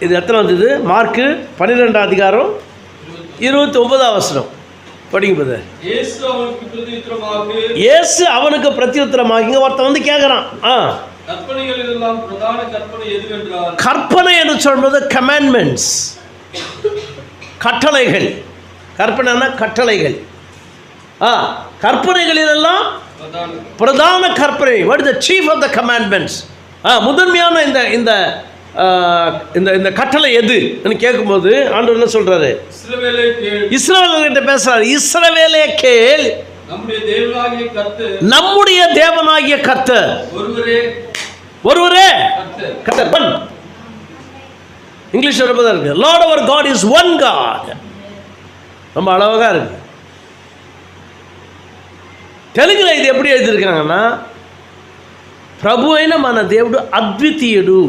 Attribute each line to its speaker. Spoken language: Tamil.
Speaker 1: இது எத்தனை வந்தது? மார்க்கு 12 அதிகாரம் 29 வசனம் படிக்கும்போது, இயேசு அவனுக்கு பிரத்யுத்தரமாக, இங்கே ஒருத்தன் வந்து கேட்குறான், கற்பனை என்று சொல்வது கமாண்ட்மெண்ட்ஸ், கட்டளைகள். கற்பனைனா கட்டளைகள். கற்பனைகளிலெல்லாம் பிரதான கற்பனை, what is the chief of the commandments, முதன்மையான இந்த இந்த இந்த கட்டளை எது கேட்கும்போது ஆண்டவர் என்ன சொல்றாரு? இஸ்ரவேலர்கிட்ட பேசுறாரு. இஸ்ரவேலே கேள், நம்முடைய தேவனாகிய கர்த்தர் ஒருவரே கர்த்தர். இங்கிலீஷ் ரொம்ப இருக்கு, லார்ட் அவர் காட் இஸ் ஒன் காட். ரொம்ப அழகாக இருக்கு. தெலுங்குல இது எப்படி எழுதியிருக்காங்கன்னா, ప్రభు అయిన మన దేవుడు అద్వితీయుడు.